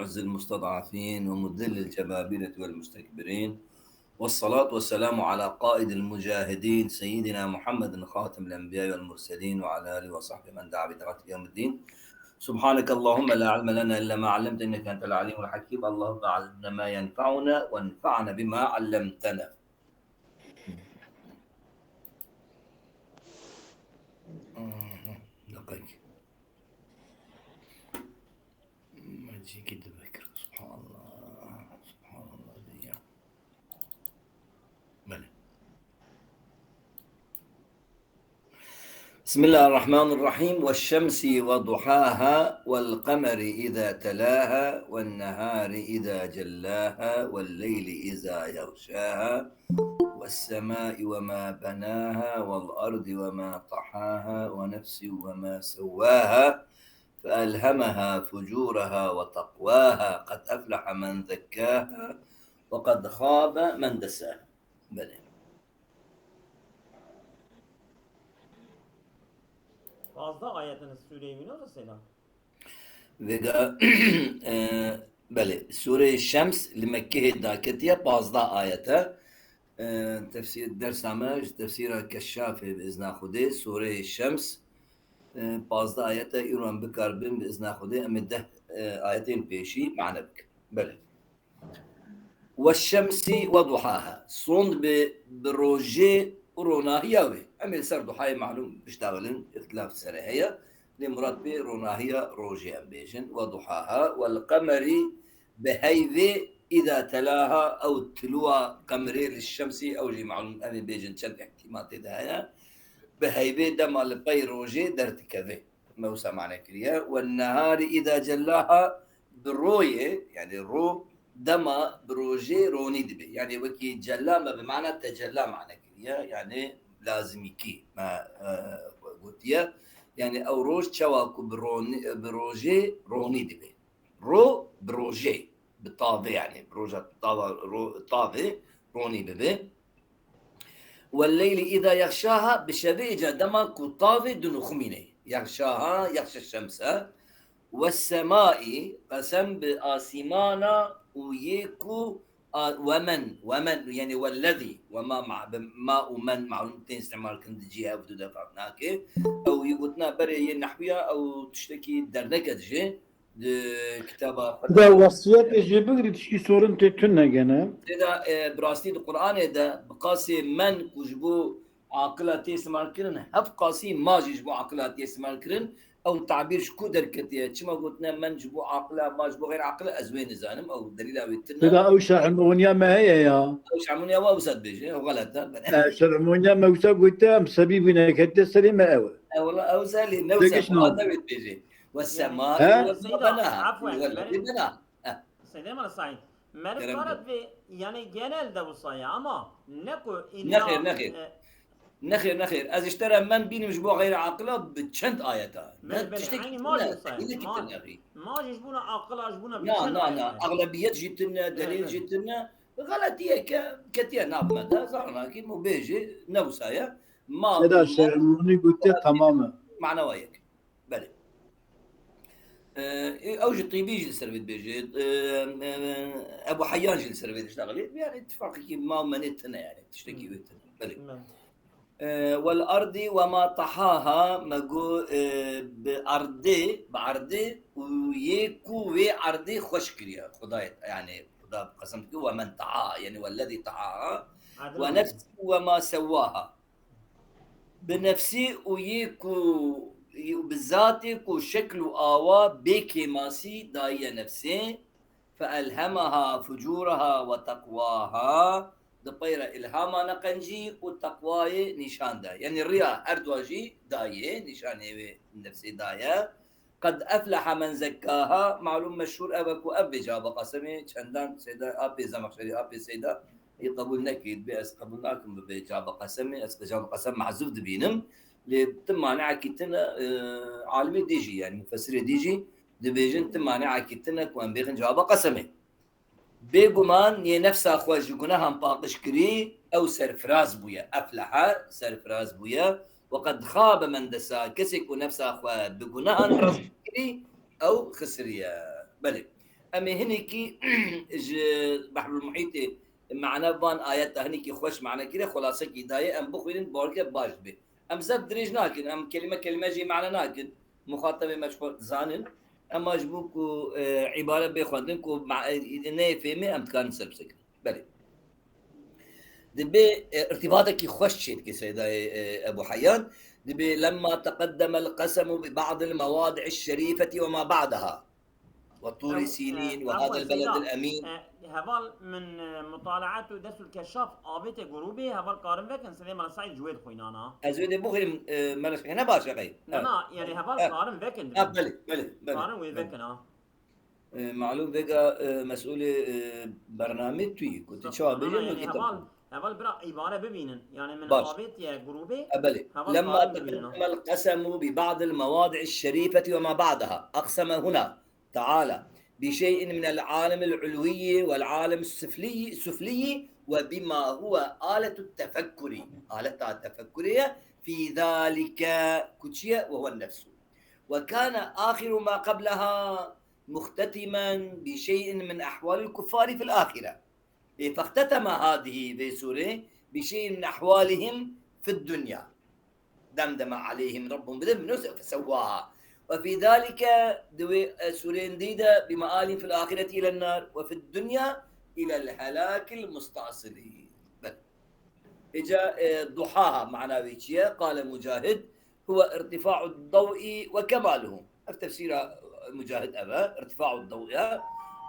معز المستضعفين ومذل الجبابرة والمستكبرين، والصلاة والسلام على قائد المجاهدين سيدنا محمد خاتم الأنبياء والمرسلين وعلى آله وصحبه من دعا بدعوته يوم الدين. سبحانك اللهم لا علم لنا إلا ما علمتنا إنك أنت العليم الحكيم. اللهم علمنا ما ينفعنا وانفعنا بما علمتنا. دقيقة ما تجي كده بكرة. سبحان الله سبحان الله دي. بلى. بسم الله الرحمن الرحيم. والشمس وضحاها والقمر إذا تلاها والنهار إذا جلاها والليل إذا يغشاها والسماء وما بناها والأرض وما طحاها ونفس وما سواها فألهمها فجورها وتقواها قد أفلح من زكاها وقد خاب من دساها. بلى. Fazla ayetiniz Sure-i Yunus mesela. Vega بله سوره الشمس لمكه داكتية بازدا آياته تفسير درس عمج تفسير كشاف بإذن خده سوره الشمس بازدا آياته إيران بكاربين بإذن خده أمده آياتين بيشي معنا بك. بله. والشمس وضحاها صند بروجي روناهية أمي سر ضحايا معلوم بيشتغلن اختلاف سريعية لمراد به روناهية روجي أمبيجن وضحاها والقمر بهيذ إذا تلاها أو تلوى قمري للشمس أو جي معلوم أمي بيجن شد احتمالات دهايا بهيذ دم البي روجي درت كذا موسى معنى كريا والنهار إذا جلاها بالروية يعني الرو دما بروجي روني دبي يعني وكي جلامة بمعنى تجلى معنى كريا يعني لازم يكي ما قلتيا يعني او روج تشواكو بروجي روني دبي رو بروجي بالطاضي يعني بروجة طاضي روني دبي والليل إذا يغشاها بشبيجة دما كطاضي دنخميني يغشاها يغشى الشمس والسماء قسم بآسمانا ويكو ومن يعني والذي وما مع ما ومن معلومتين استعمال كند جهة بدو دفعناك أو يقولنا بري النحوية أو تشتكي درنكة جي كتابة ده وصيات جبري تشكي سورن تتنا جنا إذا براستي القرآن إذا بقاسي من كجبو عقلات يسمع كرن هف قاسي ما جبو عقلات يسمع كرن أو تعبير شكو دركتيه كما قلنا من جبو عقله ما جبو غير عقله أزوين زانم أو دليل أو يتنا ده أو شرمونيا ما هي يا أو شعمونيا وأوسد بيجي غلط شرمونيا ما وسا قلت سبيبنا كده سليمة أول والله أوسالي نوسا فؤاد بيجي والسماء ها؟ وما بناها عفوا والذي بناها Seydem Said. Merfarat ve yani genelde bu sayı ama ne ko نخير از اشترى من بين مجبوع غير عاقله بتشند آياتا يعني ما جي ما جبونا عاقله جبونا نا أغلبية جتنا دليل جتنا غلطية كتير نعم ماذا زعنا كي مو بيجي نوسايا ما هذا شرموني قلت تماما معنى وياك بلى أوج الطيبي جل سربيت بيجي أبو حيان جل سربيت اشتغلت يعني اتفاقي ما منتنا يعني تشتكي ويتنا بلى والأرض وما طحاها مجو بعرضي ويكو وعرضي خشكريا خدايت يعني خدا قسمت ومن طحاها يعني والذي طحاها ونفس وما سواها بنفسي ويكو بالذاتك وشكل آوا بيكي ماسي داية نفسي فألهمها فجورها وتقواها دبيرة إلهاما نقنجي والتقواي نشان دا يعني الرياء أردواجي داية نشان نفسي داية قد أفلح من زكاها معلوم مشهور أبك وأبي جاب قسمي چندان سيدا أبي زمخشري أبي سيدا يقبل نكيد بأس قبلناكم بجاب قسمي أسجاب قسم معزوف دبينم لتمانع كتنا عالمي ديجي يعني مفسر ديجي دبيجن تمانع كتنا كوان بيخن جواب قسمي بيجمان نفسها خواج جناها باقش كري أو سرفراز بويا أفلح سرفراز بويا وقد خاب من دسا كسك ونفسها خوا بجناها راس كري أو خسرية بلى أما هنيكي بحر المحيط معنا بان آيات هنيكي خوش معنا كده خلاصة كداية أم بخوين بوركة باش به أم زب دريج ناكن أم كلمة جي معنا ناكن مخاطبة مشهور زانن أما جبوكو عبارة بخوندنكو مع نيفهمي أم تكان سلبسك بلي دبي ارتباطك خوش كسيدة أبو حيان دبي لما تقدم القسم ببعض المواضع الشريفة وما بعدها وطور سينين وهذا عفوا البلد سيدا الأمين هبال من مطالعات دست الكشاف آبت جروبي هبال قارن بكن سليم على سعيد جويد خوينانا أزود بخير مرس هنا باشا غير لا يعني هبال قارن بكن بلي قارن ويد بكن معلوم بقى مسؤول برنامج توي كنت شو بيجي يعني هبال برا عبارة ببينن يعني من باش آبت يا جروبي أبلي هبال لما قارن تقدم ببينن القسم ببعض المواضع الشريفة وما بعدها أقسم هنا تعالى بشيء من العالم العلوي والعالم السفلي وبما هو آلة التفكر آلة التفكرية في ذلك كتشية وهو النفس وكان آخر ما قبلها مختتما بشيء من أحوال الكفار في الآخرة فاختتم هذه في سورة بشيء من أحوالهم في الدنيا دمدم عليهم ربهم بذنب فسواها وفي ذلك سورة جديدة بمآل في الآخرة إلى النار وفي الدنيا إلى الهلاك المستعصل إجا ضحاها معناه ويتشيا قال مجاهد هو ارتفاع الضوء وكماله التفسير مجاهد أبا ارتفاع الضوء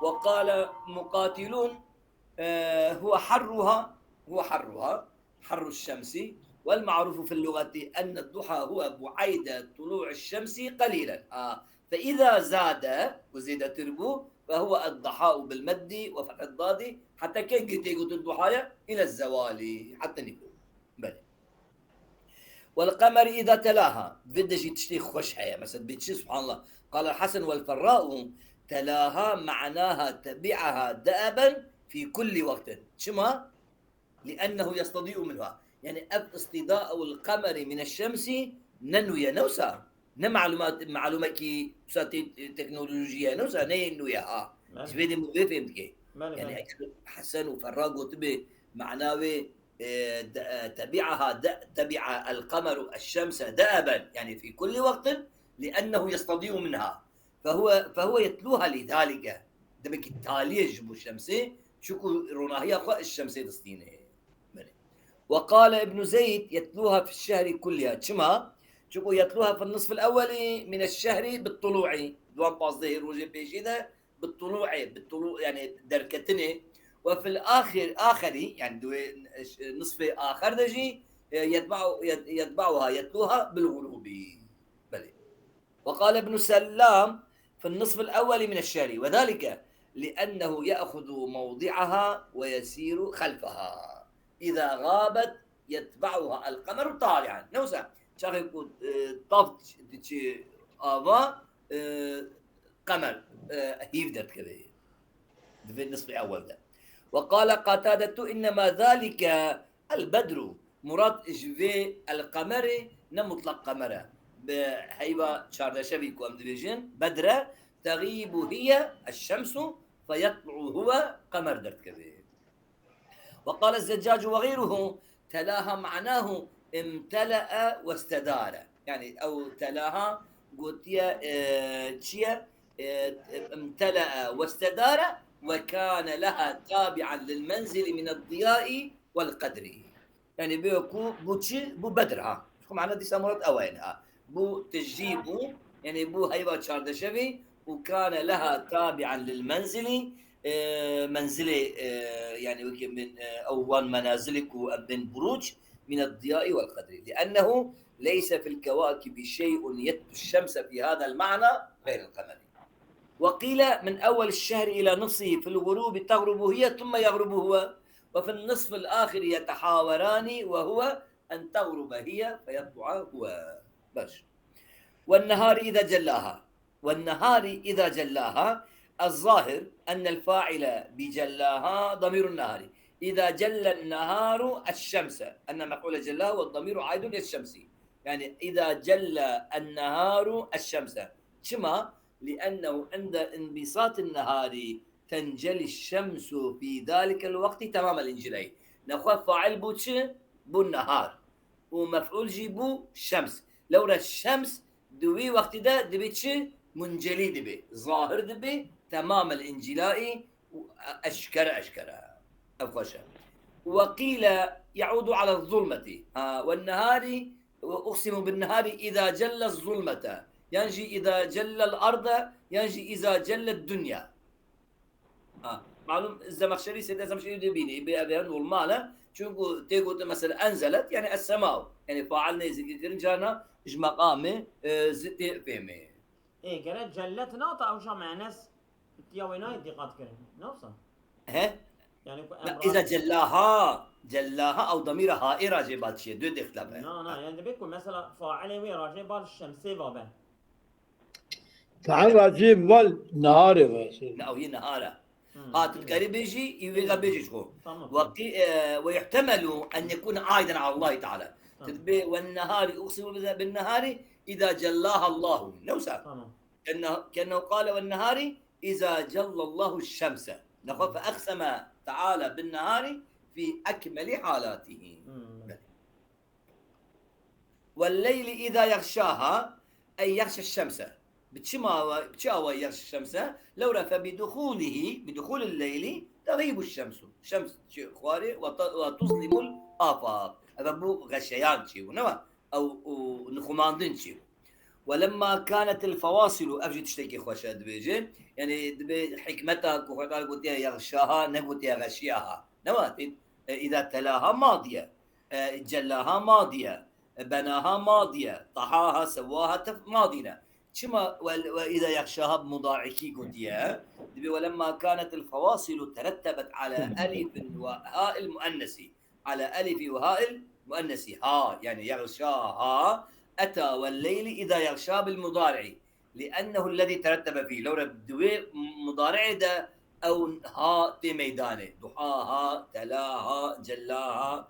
وقال مقاتلون هو حرها حر الشمس والمعروف في اللغة أن الضحى هو بعيد طلوع الشمس قليلا فإذا زاد وزيد تربو فهو الضحاء بالمد وفتح الضاد حتى كي تيجي الضحايا إلى الزوال حتى نقول بل والقمر إذا تلاها بدش تشتي خوش حياة مثلا بتشي سبحان الله قال الحسن والفراء تلاها معناها تبعها دأبا في كل وقت شما لأنه يستضيء منها يعني استضاء القمر من الشمس ننويا نوسا معلومة كي تكنولوجيا نوسا ننويا جبيدي مغيفهم كي يعني حسن وفراء وتبي معناه تبع القمر الشمس دأبا يعني في كل وقت لأنه يستضيء منها فهو يتلوها لذلك دمك التالية جبو الشمسي شكو روناهية الشمسي دستينه وقال ابن زيد يتلوها في الشهر كلها شما شكو يتلوها في النصف الأول من الشهر بالطلوع دوان باصده روجي بيشيدا بالطلوع يعني دركتني وفي آخري يعني نصف آخر دجي يتبعها يتلوها بالغروب بلي وقال ابن سلام في النصف الأول من الشهر وذلك لأنه يأخذ موضعها ويسير خلفها إذا غابت يتبعها القمر طالعا نوسا شاخي طفت آفا قمر هيفدت كذا في النصف الأول ده وقال قتادة إنما ذلك البدر مراد إجفي القمر نمطلق قمر بهيبة شاردشبيك وأمدريجين بدرة تغيب هي الشمس فيطلع هو قمر درت كذا وقال الزجاج وغيره تلاها معناه امتلأ واستدار يعني أو تلاها قوتيا تشيا امتلأ واستدار وكان لها تابعا للمنزل من الضياء والقدر يعني بيكو بوتشي بو بدرها شو معنى دي سامرات أوينها بو تجيبو يعني بو هيبة شاردشبي وكان لها تابعا للمنزل منزلي يعني من أول منازلك من بروج من الضياء والقدر لأنه ليس في الكواكب شيء يتلو الشمس في هذا المعنى غير القمر وقيل من أول الشهر إلى نصفه في الغروب تغرب هي ثم يغرب هو وفي النصف الآخر يتحاوران وهو أن تغرب هي فيطلع هو بس والنهار إذا جلاها الظاهر أن الفاعل بجلاها ضمير النهار إذا جل النهار الشمس أن مفعول جلاها والضمير عائد للشمس يعني إذا جل النهار الشمس شما لأنه عند انبساط النهار تنجلي الشمس في ذلك الوقت تمام الانجلاء. نخوف فاعل بوتش بو النهار ومفعول جي بو شمس. لولا الشمس دوي وقت ده دبيتش منجلي دبي ظاهر دبي تمام الانجلاء أشكر أفخشة. وقيل يعود على الظلمة والنهار، وأقسم بالنهار إذا جل الظلمة، ينجي إذا جل الأرض، ينجي إذا جل الدنيا. معلوم الزمخشري سيدنا الزمخشري دبيني بأبيان والمالة شو تيجو مثلا أنزلت يعني السماء يعني فعلنا زي كرنجانا إيش مقامه زتي فهمه. إيه قالت جلت ناطة أو شو مع ناس تياويناي دقات كرن نفسه. ها يعني لا إذا جلاها أو ضميرها هائرة جبال شيء دو دخلبه. لا يعني بيكون مثلا فاعل وي راجع بال الشمسي بابا. تعال راجيب والنهار بس. أو هي نهارة. تذكري بيجي يبغى بيجي شو. ويحتمل أن يكون عائدا على الله تعالى. تدبي والنهار أقسم بالنهار إذا جلاها الله نوسا. كأنه قال والنهار إذا جل الله الشمس. نقول فأقسم تعالى بالنهار في أكمل حالاته. والليل إذا يغشاها أي يغشى الشمس. بتشاوى يغشى الشمس لولا بدخول الليل تغيب الشمس. الشمس شيء خواري وتظلم الآفاق. هذا بو غشيان شيء أو نخماندين شيء. ولما كانت الفواصل أفجي تشتكي خوشة دبيجي يعني دبي حكمتها كوخطال قلت يغشاها نقول يغشيها إذا تلاها ماضية جلاها ماضية بناها ماضية طحاها سواها ماضية شما. وإذا يغشاها بمضاعكي قلت دبي ولما كانت الفواصل ترتبت على ألف وهاء المؤنث على ألف وهاء المؤنث ها يعني يغشاها أتى والليل إذا يغشى بالمضارع لأنه الذي ترتب فيه. لو ردوي مضارع ده أو ها في ميدانه ضحاها تلاها جلاها.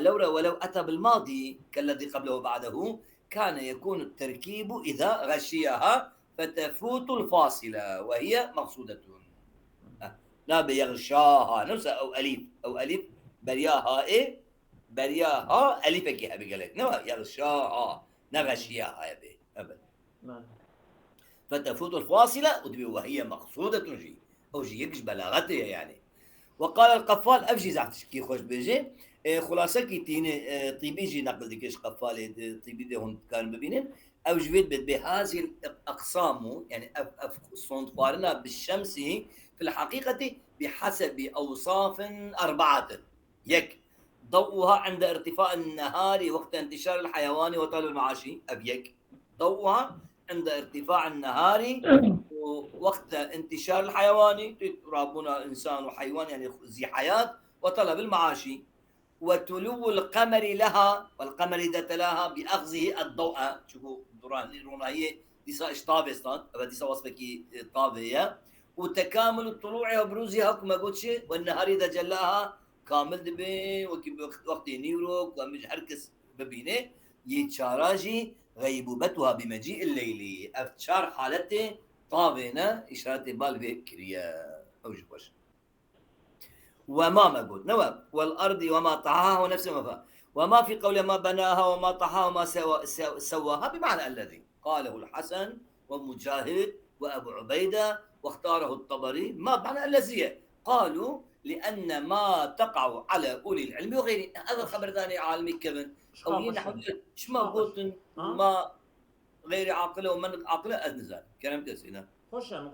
ولو أتى بالماضي كالذي قبله وبعده كان يكون التركيب إذا غشيها فتفوت الفاصلة وهي مقصودة. لا بيغشاها نفسها أو ألف برياها إيه برياها ألفك يا أبي قالك يغشاها نغشيها يا أبي أبدا. فتفوت الفاصلة وهي مقصودة جي أو جي يكش بلاغتها يعني. وقال القفال أفجي زعتش كي خوش بيجي خلاصة كي تيني طيبي جي نقل ديكش قفال طيبي دي هون كان ببينين أو جويد بهذه الأقسام يعني صنطوارنا بالشمس في الحقيقة بحسب أوصاف 4 يك ضوءها عند ارتفاع النهار وقت انتشار الحيوان وطلب المعاشي أبيك ضوءها عند ارتفاع النهار وقت انتشار الحيوان ربنا إنسان وحيوان يعني ذي حياة وطلب المعاشي وتلو القمر لها والقمر إذا تلاها بأخذه الضوء. شوفوا دران هي ديسا اشطابة استان ديسا وصفك طابية وتكامل الطلوع وبروزها كما قلت والنهار إذا جلاها كامل دبي وقت نيروك ومش حركس ببينه يتشاراجي غيبوبتها بمجيء الليل أفتشار حالته طابنا إشارة بالفكرية أوجه وش وما قلت نواب والأرض وما طحاها ونفس ما وما في قول ما بناها وما طحاها وما سواها بمعنى الذي قاله الحسن ومجاهد وأبو عبيدة واختاره الطبري ما بمعنى الذي قالوا لأن ما تقع على أولي العلم وغيره. هذا الخبر ثاني عالمي كمان أو نحو إيش ما قلت ما غير عاقله ومن عاقله أنزل كلام تسينا خشة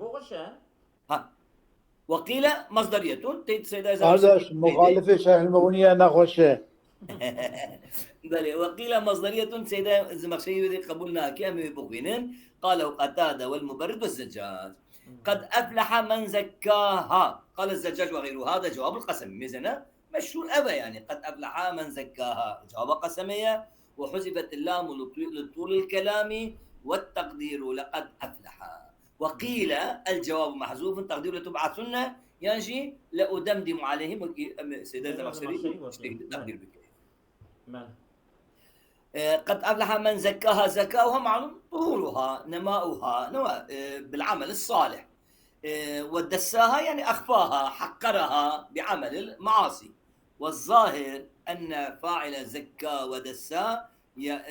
وقيل مصدرية تيت سيدا هذا مخالفة شيخ المغنية نخشه. بلى وقيل مصدرية سيدا الزمخشري قبولنا كامل بقينين قاله قتادة والمبرد والزجاج. قد أفلح من زكاها قال الزجاج وغيره. هذا جواب القسم ميزنا مشهور أبا يعني قد أفلح من زكاها جواب قسمية وحذفت اللام لطول الكلام والتقدير لقد أفلح. وقيل الجواب محذوف تقدير لتبعثن ينجي لأدمدم عليهم سيدنا الزمخشري تقدير بك. قد أفلح من زكاها. زكاها معلوم ظهورها، نماؤها، بالعمل الصالح. ودساها يعني أخفاها، حقرها بعمل المعاصي. والظاهر أن فاعل زكى ودسا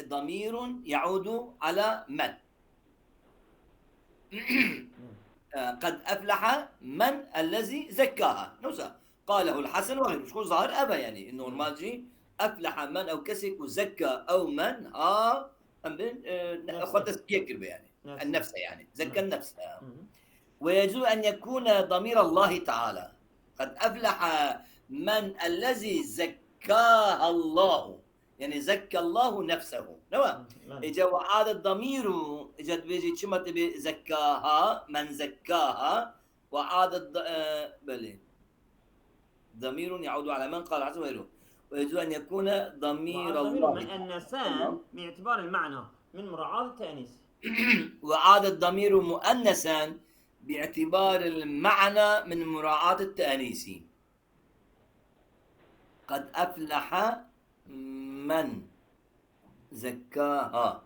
ضمير يعود على من. قد أفلح من الذي زكاها. نوسا قاله الحسن وغيره. شكون ظاهر أبا يعني إنه الماجي أفلح من أو كسك وزكى أو من أم بين أخوة تزكية كلمة يعني النفس يعني زكى النفس. ويجوز أن يكون ضمير الله تعالى. قد أفلح من الذي زكاها الله، يعني زكى الله نفسه. نعم. إجا وعاد الضمير إجا بيجي شما تبي زكاها من زكاها وعاد بلي ضمير يعود على من قال عز وجل. ويجوز أن يكون ضمير الله مؤنثان باعتبار المعنى من مراعاة التأنيث. وعاد الضمير مؤنثا باعتبار المعنى من مراعاة التأنيث. قد أفلح من زكاها.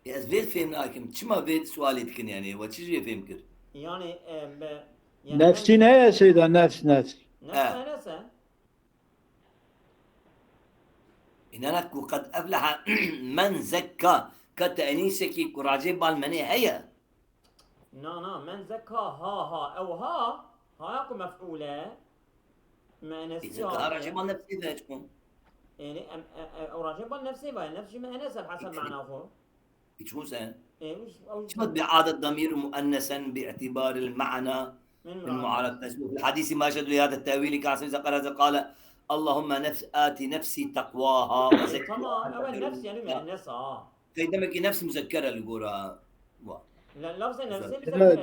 يا أزفيت فهمناكم شما بيت سؤالتكن يعني وتشجي فهمكر يعني نفسنا يا سيدة نفس نفسها إنك وقد أفلح من زكى كتأنيسك كراجي بالمني هيا. من زكاها أو ها يكون مفعولة ما نسيها. إذا راجي بال نفسي ذا تكون يعني أو راجي بال نفسي نفسي ما نسب حسب معناه. شو سن؟ أو شو بإعادة ضمير مؤنثا باعتبار المعنى من معارضة نسبه. في الحديث ما شد لهذا التأويل كعصر إذا قال اللهم آتي نفسي تقواها وزكها. تمام. أول نفس يعني مؤنثة. كيدمك نفس مذكرة اللي لا لفظي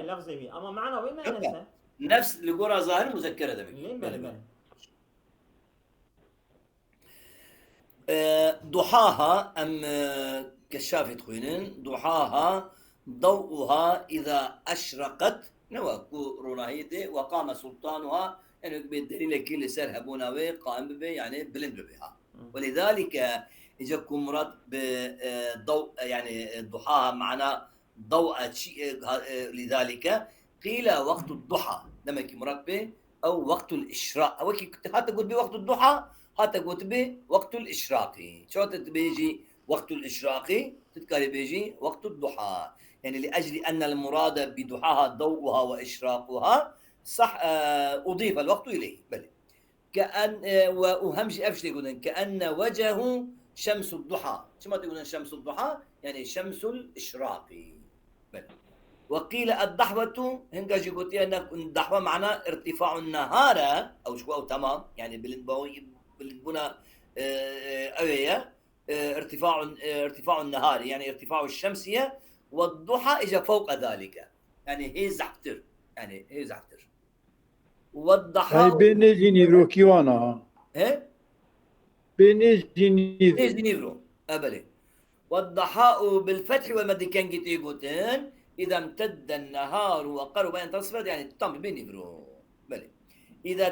لفظي أما معنى وين مؤنثة؟ نفس اللي ظاهر مذكرة دمك. لين بلي ضحاها أم كشافة خوينين. ضحاها ضوءها إذا أشرقت نواكو روناهيتي وقام سلطانها يعني بالدليل كل سرهبونا وي قائم به يعني بلند بها. ولذلك يجاكم مراد بضوء يعني ضحاها معناه ضوء لذلك قيل وقت الضحى لما يكون مراد به أو وقت الإشراق. أو حتى قلت بوقت الضحى حتى قلت به وقت الإشراقي. شو بيجي وقت الإشراقي تذكري بيجي وقت الضحى يعني لأجل أن المراد بضحاها ضوءها وإشراقها صح. أضيف الوقت إليه بل كأن وأهم شيء أفشل يقولون كأن وجهه شمس الضحى. شو ما تقولون شمس الضحى يعني شمس الإشراقي بل. وقيل الضحوة هنجا جيبوتي أن الضحوة معناه ارتفاع النهار أو شو أو تمام يعني بالبنا أوية ارتفاع النهار يعني ارتفاع الشمسية. والضحى إجا فوق ذلك يعني هي زحتر يعني هي زحتر. هاي بينيجي نيفرو كيوانا بينيجي نيفرو أبلي. والضحاء بالفتح والمد كان جيتيغوتين إذا امتد النهار وقرب أن تصفد يعني التمر بنيفرو بلي. إذا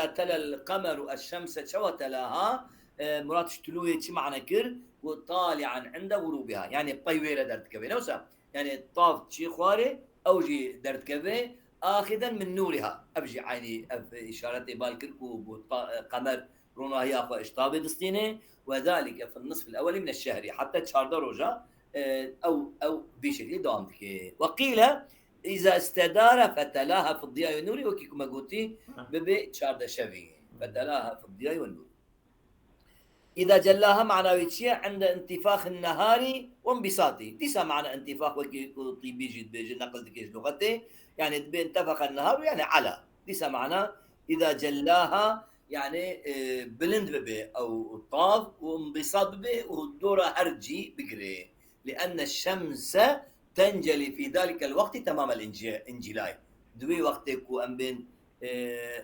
تلا القمر الشمس شو تلاها مرات شتلوية معنى كر وطالعا عند غروبها يعني طيويلة درت كبي نوسا يعني طاف شي خواري أو جي درت كبي آخذا من نورها أبجي عيني إشارة بالكركو قمر رونا هي أخوة إشطابي دستيني. وذلك في النصف الأول من الشهر حتى تشار درجة أو بشكل دوامتك. وقيل إذا استدار فتلاها في الضياء والنور وكيكما قلتي ببي تشار شفي فتلاها في الضياء والنور. إذا جلاها معنى ويتشيع عند انتفاخ النهار وانبساطه. ديسا معنى انتفاخ وكي بيجي نقل دكيش لغته يعني انتفخ النهار يعني على. ديسا معنى إذا جلاها يعني بلند ببي أو طاف وانبساط ببي والدورة هرجي بقري لأن الشمس تنجلي في ذلك الوقت تمام الانجلاي. دوي وقتك وأن بين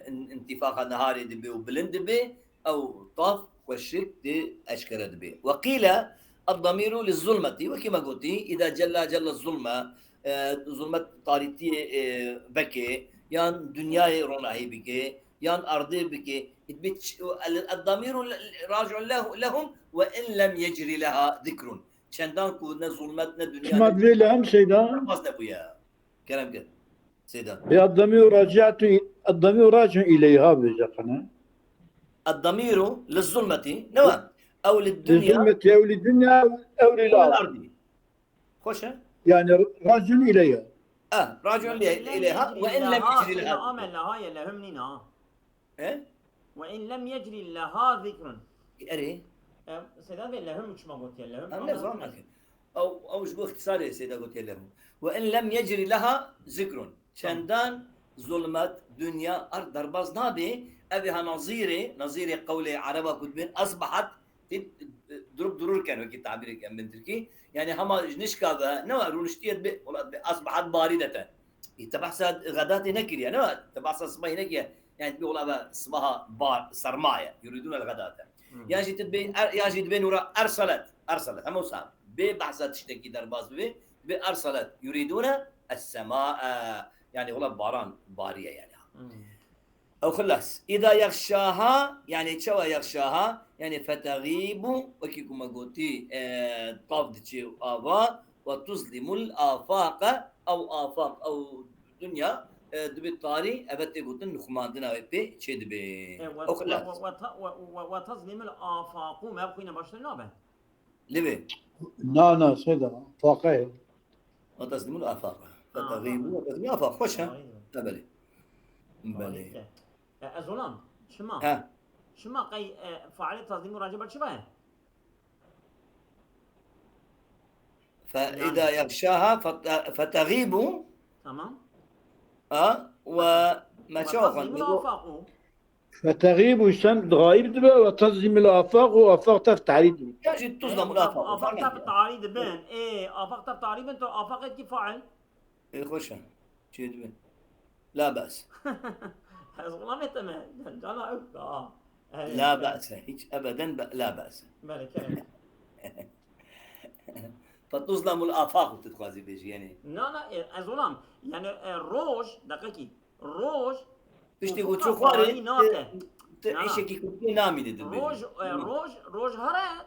انتفاخ النهار دبي وبلند ببي أو طاف والشرك دي أشكرت به. وقيل الضمير للظلمة وكما قلتي إذا جل الظلمة ظلمة طارتي بكي يعني دنيا روناهي بكي يان أرضي بك الضمير راجع لهم وإن لم يجري لها ذكر شندان كودنا ظلمتنا دنيا ما بلي لهم سيدا مصدق ويا كلام كده سيدا يا الضمير راجع إليها بزقنا الضمير للظلمة نوع أو للدنيا للظلمة أو للدنيا أو أو للأرض للأرض خوش يعني راجع إليها راجع إليها وإن لم يجري إذا لها آمن لها يلا همنينا إيه وإن لم يجري لها ذكر أري سيدان يلا هم مش ما قلت يلا هم أنا فاهمك أو شو اختصاري سيدا قلت لهم وإن لم يجري لها ذكر شندان ظلمات دنيا أرض درباز نابي أبيها نظيري قولي عربة كتبين أصبحت ضرور كان وكي تعبير كان من تركي يعني هما نشكا نوع رونشتيت أصبحت باردة تبحث غدات نكريا نوع تبحث صباح نكريا يعني تقول والله اسمها بار سرماية يريدون الغداة يجي تبين ورا أرسلت هم وسام ببحثات تشتكي درباز بأرسلت يريدون السماء يعني والله باران بارية يعني أو خلاص إذا يغشاها يعني شو يغشاها يعني فتغيب وكيكم قلتي طافدتي آفا وتظلم الآفاق أو آفاق أو دنيا دبي طاري أبتي قلت نخمان دنا بي شيء دبي أو خلاص وتظلم الآفاق ما بقينا باشر نابه لبي نا سيدا فاقه وتظلم الآفاق فتغيب وتظلم الآفاق خوشها تبلي بلي أزولان شما ها شما قي فعل تظلم مراجبة شبه فإذا يغشاها فتغيب تمام وما شوفا الآفاق فتغيب وشن غايب دبا وتظلم الآفاق وآفاق تفتح عليه يجي تصدم الآفاق آفاق تفتح تعريض بين آفاق تفتح تعريض أنت آفاق كيف فعل خوشها شيء دبي لا بأس والله ما تمام جانا لا بأس هيك أبدا لا بأس فتظلم الآفاق تتخازي بيجي يعني لا أزولام يعني روج دقيقي روج فيش تقول شو خاري إيش كي كنت نامي دبي روج هرا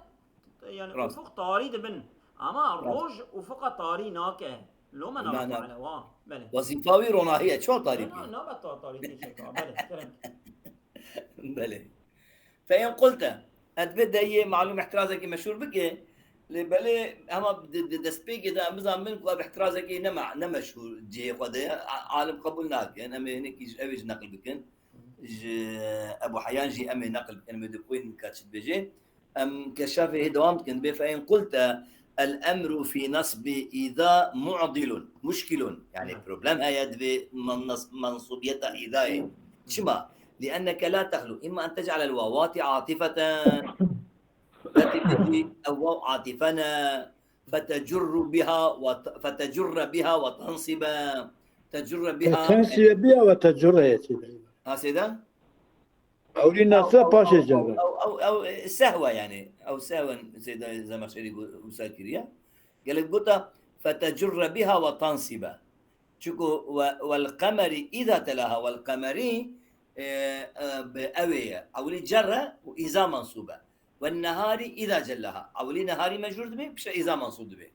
يعني أفق طاري دبن أما روج أفق طاري ناكه لو ما نعرف على بله وظيفاوي روناهية شو طاري لا طاري بله بله فإن قلت أنت بدأ هي معلومة احترازك مشهور بك لبلي هما دسبيك إذا مزام منك باحترازك نما مشهور جي قضية عالم قبولناك يعني أمي هناك أبيج نقل بكن أبو حيان جي أمي نقل بكن مدقوين كاتشت بيجي كشافه دوام كن بي فإن قلت الأمر في نصب إذا معضل مشكل يعني بروبلم هي منصوبية إذا شما لأنك لا تخلو إما أن تجعل الواوات عاطفة أو عاطفنا فتجر بها وتنصب تجر بها تنسي بها وتجر يا سيدي سيدا أو للنساء باشا جرى أو سهوة يعني أو سهوا سيدا زمخشري وساكرية قال لك قلت فتجر بها وتنصب شكو والقمر إذا تلاها والقمري بأوية أو لجرة وإذا منصوبة والنهار إذا جلها أو لي نهاري مجرور به بش إذا منصوب به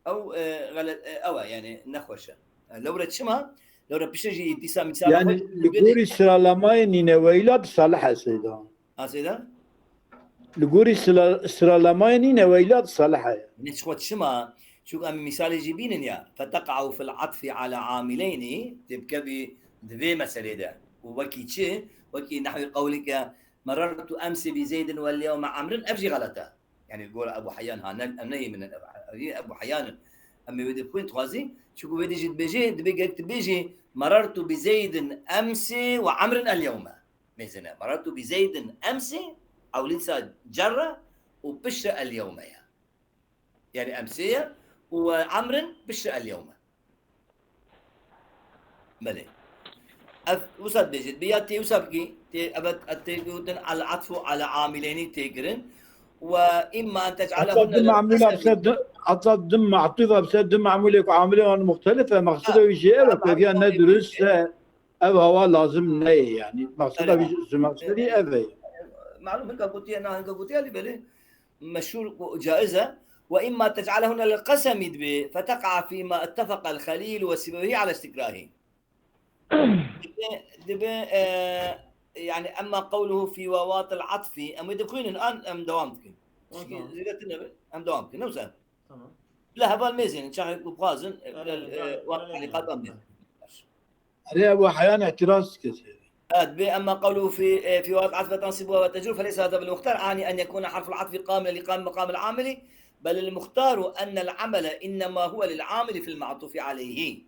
أو غلط أو يعني نخوشة لو رتشمها لو ربشجي تسا مثال يعني لقوري سرالماي نينويلا بصالحة سيدا سيدا لقوري سرالماي نينويلا بصالحة نشوت شما شو أم مثال جيبين يا فتقع في العطف على عاملين تبكى بدفي مسألة ده ووكي شيء وكي نحو قولك مررت أمس بزيد واليوم عمرو أبجي غلطة يعني يقول أبو حيان أمني من أبو حيان أمي بدي بوينت غازي شو بدي جد بيجي مررت بزيد أمس وعمرو اليوم مثلا مررت بزيد أمس أو لسه جرة وبشر اليوم يعني أمسية وعمرو بشر اليوم بلي وصل بيجد بياتي وسبكي أبد التيجودن على العطف على عاملين تيجرن وإما أن تجعلهن معمولة بسد أعطت معطوفة بسد معمولة وعاملة مختلفة مقصودة ويجيبك فيها ندرس ev hava lazım ne yani maksada bir maksudi ev. معلوم هنك قلت انا هنك قلت لي بلي مشهور جائزه واما تجعلهن للقسم دبي فتقع فيما اتفق الخليل وسيبويه على استكراهه دبي يعني اما قوله في واوات العطف ام يدخلين الان ام دوامتك زيدتنا ام دوامتك نوسا تمام لا هذا الميزين ان شاء الله بغازن وقت اللي قدام عليه ابو حيان اعتراض كثير. اما قوله في واو العطف تنصب وتجر فليس هذا بالمختار اعني ان يكون حرف العطف قاملا لقام مقام العامل بل المختار ان العمل انما هو للعامل في المعطوف عليه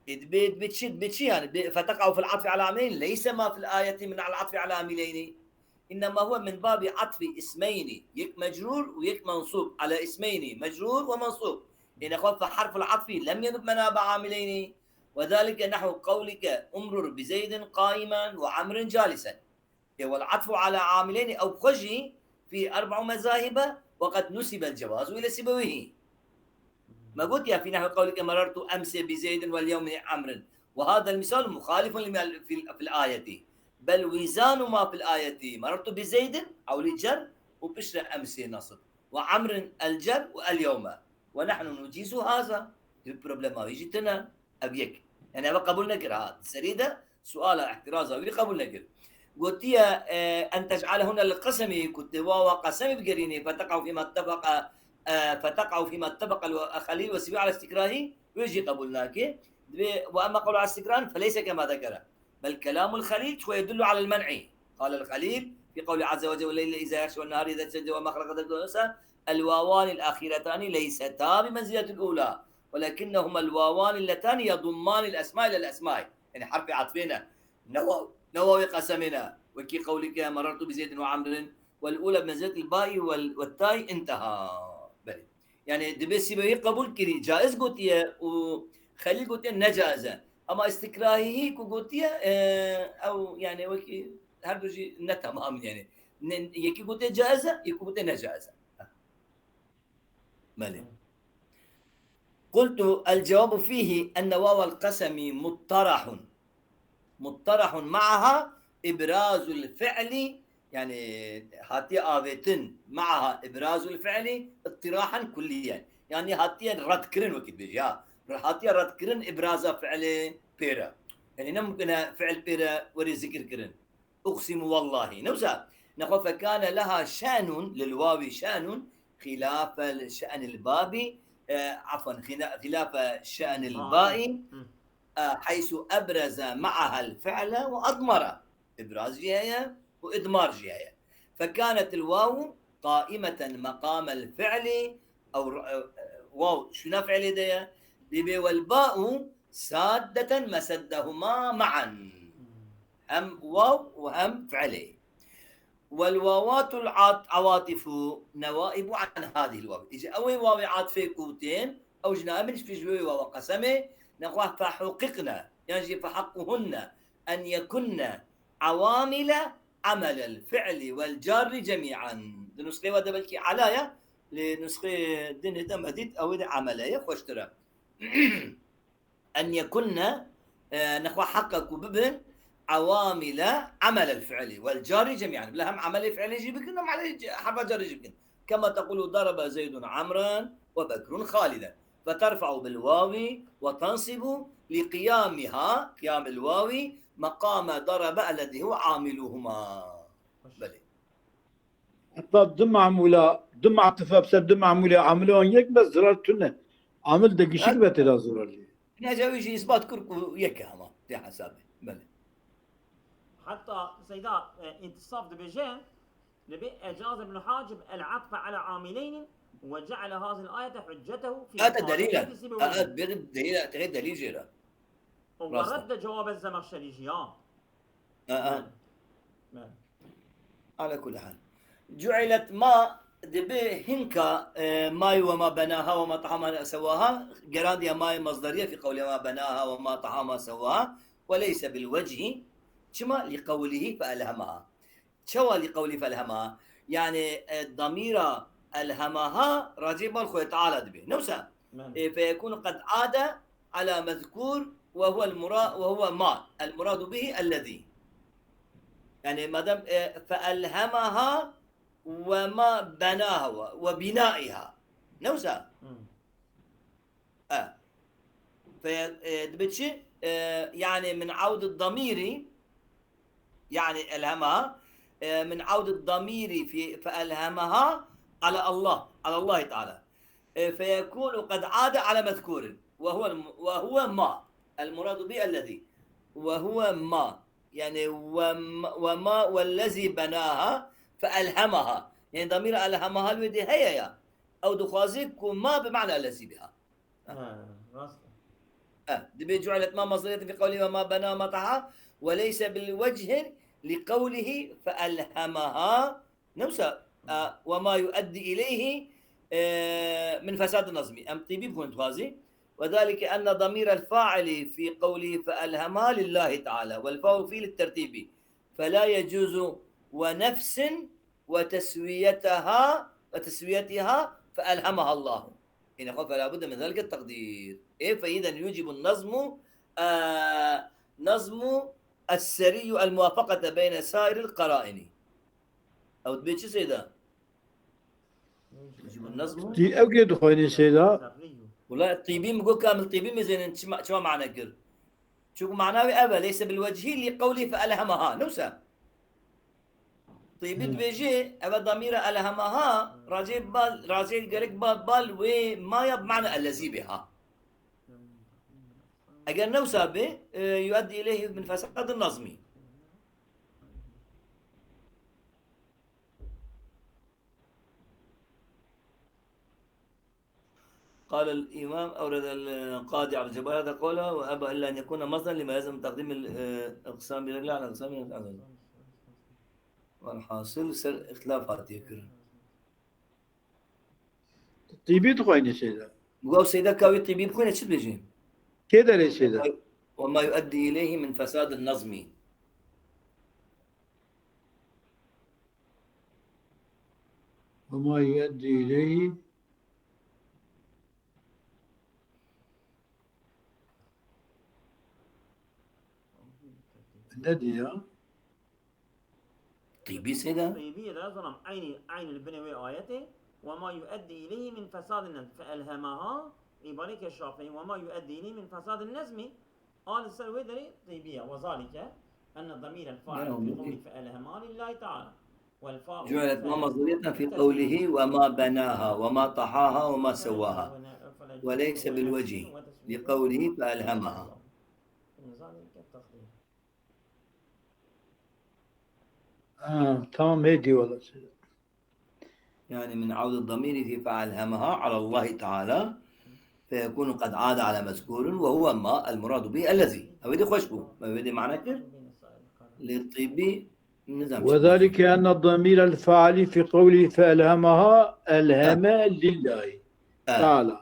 بتشي يعني فتقع في العطف على عاملين ليس ما في الآية من العطف على عاملين إنما هو من باب عطف اسمين يك مجرور ويك منصوب على اسمين مجرور ومنصوب إن خف حرف العطف لم ينب مناب عاملين وذلك نحو قولك أمرر بزيد قائما وعمر جالسا والعطف على عاملين أو خجي في 4 مذاهب وقد نسب الجواز إلى سيبويه ما قلت يا في نحو قولك مررت أمس بزيد واليوم عمرو وهذا المثال مخالف في الآية بل وزان ما في الآية مررت بزيد أو للجر وبشر أمس نصب وعمر الجر واليوم ونحن نجيز هذا البروبلم ما يجيتنا أبيك يعني أبقى قبول نقر هذا سريدة سؤال احترازه ولي قبول نقر قلت يا أن تجعلهن للقسم كنت واو قسم بقريني فتقع فيما اتفق الخليل والسبيع على استكراهه ويجي قبولناك واما قول على استكراه فليس كما ذكر بل كلام الخليل ويدل على المنع قال الخليل في قول عز وجل والليل اذا يغشى والنهار اذا تجلى وما خلق الانثى الواوان الاخيرتان ليستا بمنزله الاولى ولكنهما الواوان اللتان يضمان الاسماء الى الاسماء يعني حرف عطفنا نووي قسمنا وكي قولك مررت بزيد وعمر والاولى بمنزله الباء والتاء انتهى يعني دبسي به قبول كري جائز قوتيه وخليل قوتيه نجازه اما استكراهه قوتيه او يعني وكي هذا شيء نتمام يعني يكي قوتيه جائزه يكي قوتيه نجازه مالي قلت الجواب فيه ان واو القسم مطرح معها ابراز الفعل يعني هاتي آويتن معها إبراز الفعل اطراحا كليا يعني هاتي رد كرن وقت بيجي هاتي رد كرن إبراز فعل بيرا يعني ممكن فعل بيرا وري ذكر كرن أقسم والله نوزا نخو فكان لها شأن للواو شأن خلاف شأن الباب عفوا خلاف شأن الباء حيث أبرز معها الفعل وأضمر إبراز جهة وإضمار جهة فكانت الواو قائمة مقام الفعل أو واو شنو فعل ده دبي والباء سادة مسدهما معا هم واو وهم فعله والواوات العواطف نوائب عن هذه الواو إذا أوي واو عاطفة كوتين أو جنا أمرش في جوي واو قسمه نقول فحققنا يعني فحقهن أن يكن عوامل عمل الفعل والجار جميعا لنسخة وده بلكي علايا لنسخة دين دم هديت أو ده عملية خوشترى أن يكن نخوى حقق ببن عوامل عمل الفعل والجار جميعا بلهم عمل الفعل يجيب كنا على حرف جار يجيب كما تقول ضرب زيد عمرا وبكر خالدا فترفع بالواو وتنصب لقيامها قيام الواو مقام ضرب الذي هو عاملهما بلي حتى دم معموله دم عطفه بس دم معموله عاملون يك بس زرار تنه عامل دقيشك بتلا زرار نجاوي شيء اثبات كركو يك هما دي حسابي بلي حتى سيدا انتصاف دبجان نبي اجاز ابن حاجب العطف على عاملين وجعل هذه الآية حجته في هذا دليل جيرا ورد جواب الزمخشري جيا على كل حال جعلت ما دبي هنكا ماي وما بناها وما طعامها سواها جراديا ماي مصدرية في قول ما بناها وما طعامها سواها وليس بالوجه كما لقوله فألهمها شوى لقوله فألهمها يعني الضمير ألهمها راجب الخوي تعالى دبي نوسا فيكون قد عاد على مذكور وهو ما المراد به الذي، يعني ما دام فألهمها وما بناها وبنائها نوسا فدبتشي يعني من عود الضمير، يعني ألهمها من عود الضمير في فألهمها على الله تعالى، فيكون قد عاد على مذكور وهو ما المراد به الذي، وهو ما يعني وما والذي بناها فألهمها، يعني ضمير ألهمها الودي هي أو دخازيك ما بمعنى الذي بها. دبي جعلت ما مصدرية في قوله وما بنى ما طحا، وليس بالوجه لقوله فألهمها نوسى وما يؤدي إليه من فساد النظم أم طيبي بكون تغازي، وذلك أن ضمير الفاعل في قوله فألهمها لله تعالى والفاء فيه للترتيب، فلا يجوز ونفس وتسويتها فألهمها الله، إن فلا بد من ذلك التقدير. فإذا يوجب النظم نظم السري الموافقة بين سائر القرائن أو تبيتش سيدا يوجب النظم دي أوجد خويني سيدا والله الطيبين بقول كامل طيبين مزين شو معنى كر شو معناه أبا ليس بالوجه لقوله فألهمها نوسى طيبين بيجي أبا ضمير ألهمها راجل قالك بال وما يبمعنى الذي بها أجل نوسى به يؤدي إليه من فساد النظم. قال الإمام أورد القاضي عبد الجبار هذا قوله وأبى إلا أن يكون مصدرا لما يلزم تقديم الأقسام بالله على أقسام الأعضاء، والحاصل سر اختلافات يكر طيبي خويني سيدا بقول سيدا كاوي طبيب كوين شو بيجي كده ليش سيدا وما يؤدي إليه من فساد النظم. وما يؤدي إليه الذي طيبي سيدا طيبي لازم عين البنوي آيته وما يؤدي إليه من فساد النظم فألهمها يبارك الشافعي وما يؤدي إليه من فساد النظم قال السلويدري طيبية وذلك أن ضمير الفاعل في قوله فألهمها لله تعالى والفاء جعلت ما مصدرية في قوله وما بناها وما طحاها وما سواها وليس بالوجه لقوله فألهمها. تمام هيدي والله سيدا يعني من عود الضمير في فألهمها على الله تعالى فيكون قد عاد على مذكور وهو ما المراد به الذي أودي خوشبو ما بدي معنى كده للطيبي وذلك أن الضمير الفاعل في قوله فألهمها ألهم لله تعالى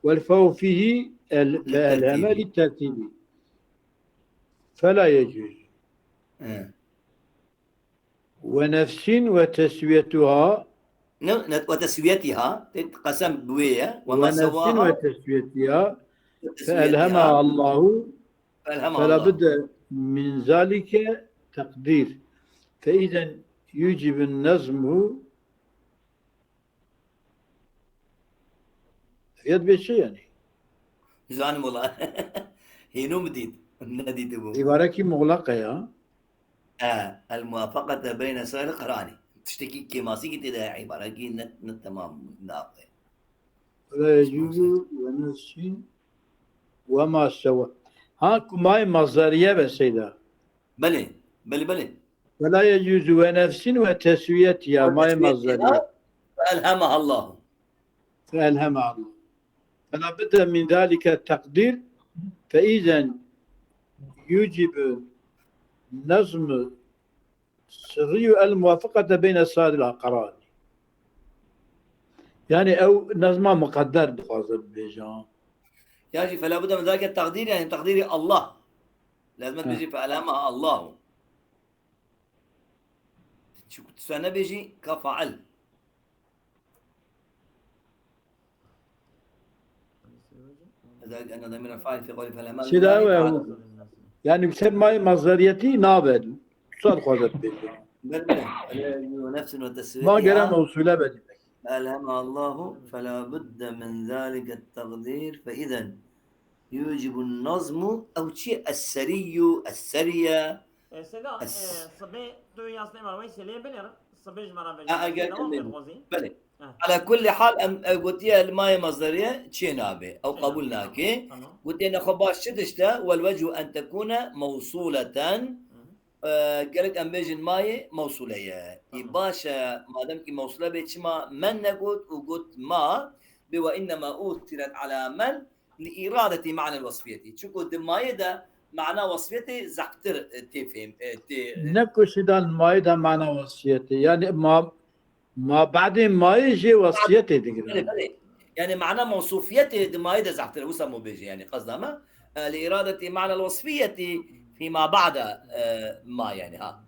والفاء فيه فألهم للترتيب فلا يجوز ونفس وتسويتها قسم بوية وما ونفس سواها وتسويتها فألهمها الله فلا بد من ذلك تقدير، فإذا يجب النظم يد بشيء يعني زانم والله هي نمديد نديد ابو عبارة مغلقة يا الموافقة بين سائر القرآن تشتكي كماسي كده عبارة كي نت تمام ناقة ولا يجوز ونفس وما سوى ماي مصدرية بسيدة بلي ولا يجوز ونفس وتسويتها ماي مصدرية فألهمها الله فألهمها الله فلا بد من ذلك التقدير، فإذا يجب نظم سري الموافقة بين سائر الأقران يعني أو نظم مقدر بخاصة بيجان ياجي فلا بد من ذلك التقدير يعني تقدير الله لازم تجي فألهمها الله شو تسألنا بيجي كفعل كذلك أن ضمير الفاعل في قوله فلما سيدا يعني بسمى مصدريتي نابد صار خوزت بيجي بل نفس ما وتسويتها قرا موصولة بدي ألهمها الله فلا بد من ذلك التقدير فإذا يوجب النظم أو شيء السرية سيدا صبي تو ياسني مروي سلي بنر صبيج مرة بيجي بلى على كل حال قلت يا الماء مصدرية شيء نابه أو قبولنا كي قلت أنا خباش شدشتا والوجه أن تكون موصولة قالك أن بيجي الماء موصولية يباشا ما دامك موصولة بيتشما من نقول وقلت ما وإنما أوثرت على من لإرادة معنى الوصفية شو قلت الماء ده معنى وصفيتي زحتر تفهم نكو سيدا المايدة معنى وصيتي يعني ما بعدين ما يجي وصيتي تقرا يعني معنى موصوفيته الماء ده زحتر وسمو بيجي يعني قصدها ما لإرادة معنى الوصفية فيما بعد ما يعني ها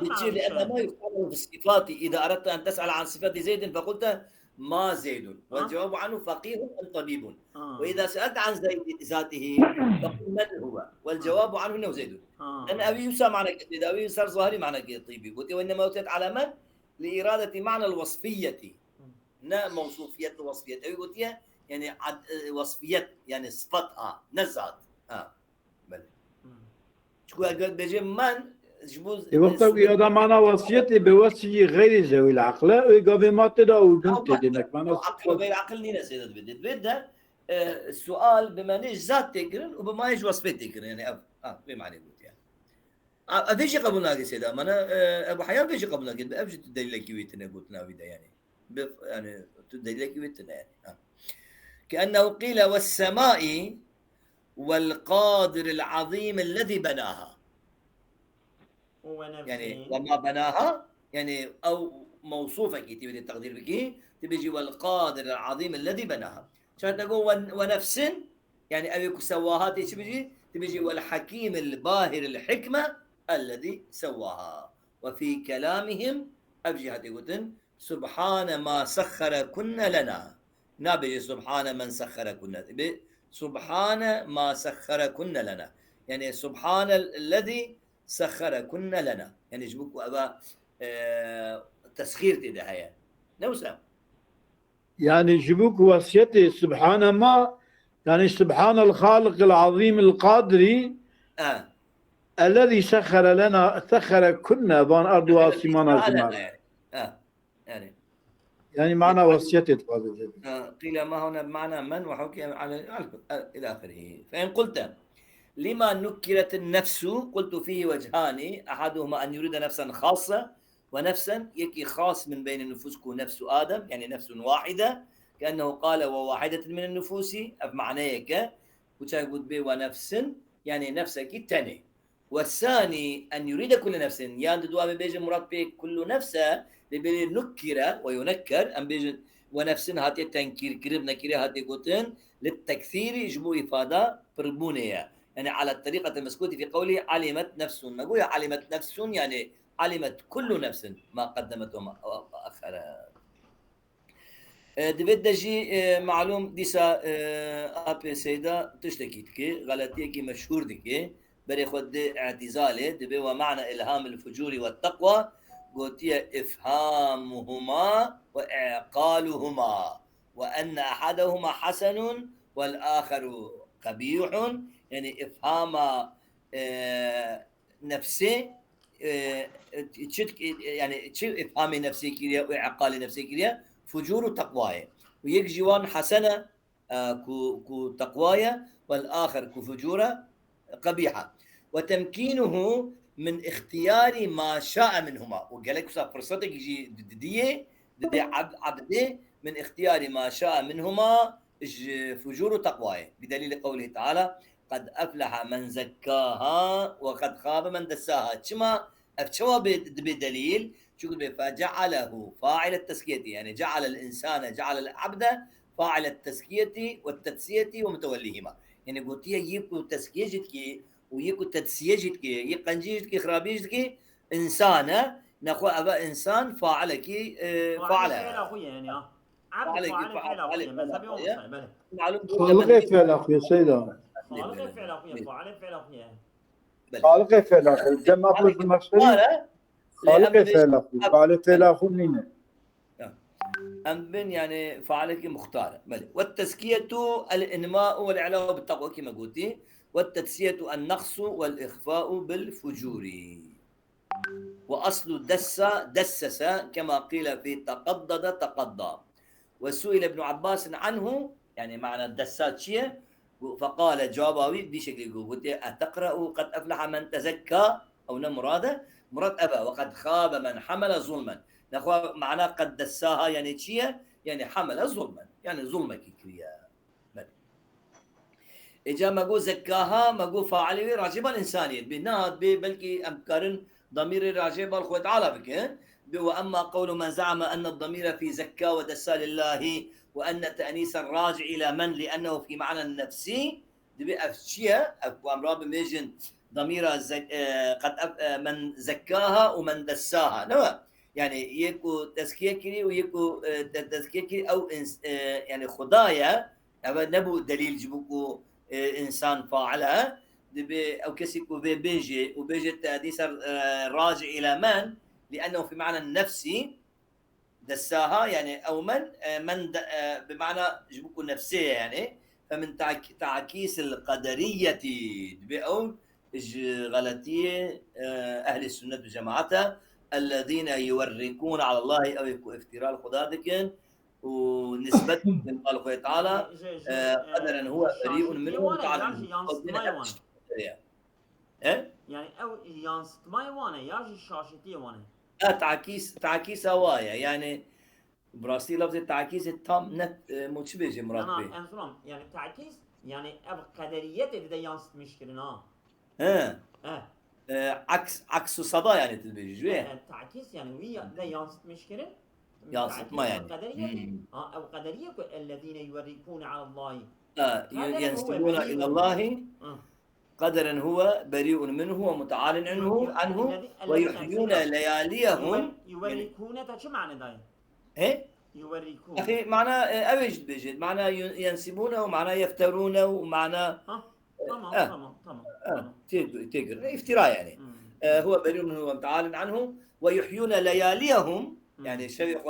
بتصير لأن ما يفعل في الصفات إذا أردت أن تسأل عن صفات زيد فقلت ما زيد والجواب عنه فقيه أم طبيب وإذا سألت عن زيد ذاته فقل من هو والجواب عنه أنه زيد لأن أبي يوسى معنى كده أبي يوسى ظاهري معنى كده طيبي قلت وإنما أوتيت على من لإرادة معنى الوصفية نا موصوفية وصفية أبي قلت يعني وصفية يعني صفتها نزعت بل شو قال بيجي من وقت هذا معنى وصيتي بوصي غير ذوي العقل ويقابل ما تدا وقلت دينك معنى عقل غير عقل نينا سيدة بدها السؤال بما نيج ذات تكرن وبما نيج وصفة تكرن يعني بمعنى قلت يعني أفيش قبلنا كي سيدة ما أنا أبو حيان فيش قبلنا كي بأبش تدليل لك ويتنا قلتنا بدا يعني يعني تدليل لك ويتنا يعني كأنه قيل والسماء والقادر العظيم الذي بناها يعني وما بناها يعني أو موصوفة كي تبي التقدير بكي تبيجي والقادر العظيم الذي بناها عشان تقول ونفس يعني أبيك سواها تبيجي والحكيم الباهر الحكمة الذي سواها وفي كلامهم أبجي هتقولن سبحان ما سخر كنا لنا نبي سبحان من سخر كنا سبحان ما سخر كنا لنا يعني سبحان الذي سخر كنا لنا يعني جبوك أبا تسخير تدهيا نوسا يعني جبوك وصيتي سبحان ما يعني سبحان الخالق العظيم القادر الذي سخر لنا سخر كنا بان أرض واسمانا زمان يعني معنى وصيتي قيل ما هنا بمعنى من وحكي على إلى آخره فإن قلت لما نكرت النفس قلت فيه وجهان أحدهما أن يريد نفسا خاصة ونفسا يكي خاص من بين النفوس نفس آدم يعني نفس واحدة كأنه قال وواحدة من النفوس بمعنى وتقول به ونفس يعني نفسك تاني والثاني أن يريد كل نفس يعني دوا بيجي مراد به كل نفسه لبي نكر وينكر أم بيجي ونفس هاتي تنكير كرب نكير هاتي قوتين للتكثير يجبو إفادة بربونية يعني على الطريقة المسكوت في قوله علمت نفس نقول علمت نفس يعني علمت كل نفس ما قدمت وما أخرت دبت دجي معلوم ديسا أبي سيدا تشتكيت كي غلطية كي مشهور دكي بري خد اعتزاله دبي ومعنى إلهام الفجور والتقوى قلت إفهامهما وإعقالهما وأن أحدهما حسن والآخر قبيح يعني إفهام نفسي يعني إفهام نفسي كريا وإعقال نفسي كريا فجور وتقوايا ويجيوان حسنة كو تقوايا والآخر كفجورة قبيحة وتمكينه من اختيار ما شاء منهما وقالك فرصتك يجي دي عبده من اختيار ما شاء منهما فجور تقواي بدليل قوله تعالى قد أفلح من زكاها وقد خاب من دساها شما بدليل شو فجعله فاعل التزكية يعني جعل الإنسان جعل العبد فاعل التزكية والتدسية ومتوليهما يعني قلت يجيبكو تزكيتك ويكو تدسيتك يقنجيتك خرابيتك إنسانة نخو أبا إنسان فاعلك فاعلها يعني عبد فاعل فعل اخويا مذهبي ومصطلح بله معلوم خالق فعل اخويا سيدا خالق فعل اخويا فاعل فعل اخويا خالق فعل اخويا جمع في المشتري خالق فعل اخويا فعل فعل اخويا نينه أم بن يعني فعلك مختار بل والتزكية الإنماء والإعلاء بالتقوى كما قلتي والتدسية النقص والإخفاء بالفجور وأصل دسس كما قيل في تقضد تقضى وسئل ابن عباس عنه يعني معنى الدسات شيء فقال جوابه بشكل يقول أتقرأ قد أفلح من تزكى أو مراد أبى وقد خاب من حمل ظلما نخوا معناه قد دساها يعني شيء يعني حمل ظلما يعني ظلمك كريا إجا ما جو زكاها ما جو فاعل راجب الإنسانية بناد بلكي أمكارن ضمير راجب الخوة تعالى بك وأما قول من زعم أن الضمير في زكاة ودسا لله وأن تأنيس الراجع إلى من لأنه في معنى النفسي دبي أفشيا وأمراب ميجن ضمير قد من زكاها ومن دساها نوع يعني يكو تزكية كري ويكو تزكية كري أو يعني خدايا نبو دليل جبوكو إنسان فاعلها أو كسيكو بيجي وبيجي التأديس راجع إلى من لأنه في معنى النفسي دساها يعني أو من بمعنى جبوكو نفسية يعني فمن تعكيس القدرية أو غلطية أهل السنة والجماعة الذين يوركون على الله أو يكون افتراء الخدا ذكر ونسبة من الله تعالى قدرا هو بريء منه تعالى يعني أو يانست ما يوانا ياجي شاشتي وانا تعكيس هواية يعني براسي لفظ التعكيس التام نت متشبه مراد به أنا يعني تعكيس يعني أب قدرية إذا يانست مشكلنا عكس صدا يعني تلبيج تعكيس يعني ويا ذا يانست مشكلة يانست ما يعني قدرية أو قدرية الذين يوريكون على الله ينسبون إلى الله قدرا هو بريء منه ومتعال عنه ويحيون لياليهم يوريكون شو معنى ذا؟ ايه يوريكون اخي معناه اوجد بجد معناه ينسبونه ومعناه يفترونه ومعناه تمام تقر افتراء يعني هو بريء منه ومتعال عنه ويحيون لياليهم يعني شيخ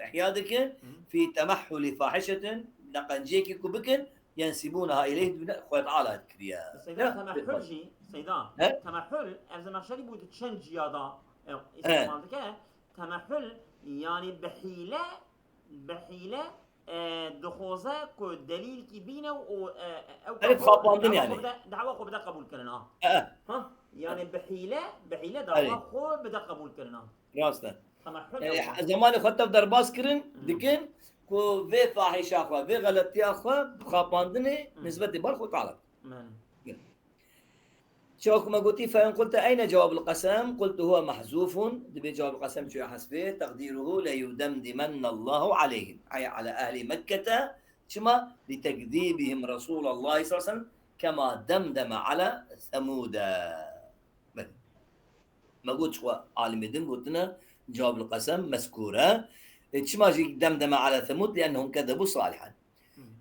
احيادك في تمحل فاحشه نقنجيك كبكن ينسبونها اليه خويا تعالى كريا تمحل جي سيدان تمحل اذا ما شري بود تشنج يادا استعمالك تمحل يعني بحيله دخوزه كو دليل كي بينا او خاباندن يعني دعوه خو بدا قبول كلنا ها يعني بحيله دعوه خو بدا قبول كلنا راسنا يعني زمان خطف درباس كرن دكن كو في فاحشه اخوا في غلطي اخوا خاباندن نسبه بر خو تعالى شوك ما قلتي فإن قلت أين جواب القسم قلت هو محذوف دبي جواب القسم شو حسبه تقديره ليدمدمن الله عليهم أي على أهل مكة شما لتكذيبهم رسول الله صلى الله عليه وسلم كما دمدم على ثمود ما قلت شو عالم دين قلتنا جواب القسم مذكورة شما دمدم على ثمود لأنهم كذبوا صالحا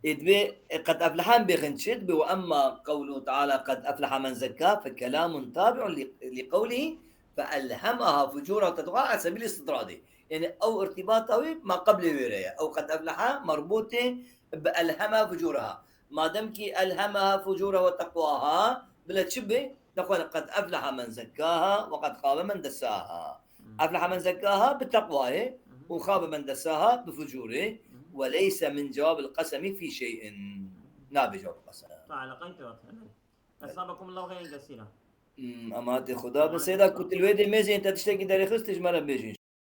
إدبي قد أفلح بخنشد وأما قوله تعالى قد أفلح من زكاه فكلام تابع لقوله فألهمها فجورها وتقواها على سبيل الاستطراد يعني أو ارتباطه ما قبل ويريا أو قد أفلح مربوطة بألهمها فجورها ما دمك ألهمها فجورها وتقواها بلا تشبه تقول قد أفلح من زكاها وقد خاب من دساها أفلح من زكاها بتقواه وخاب من دساها بفجوره وليس من جواب القسم في شيء نابي جواب القسم فعلقين أصابكم الله خير كثيرا أمات خدا بس إذا كنت الويدي ميزي أنت تشتكي داري خستش مرة بيجي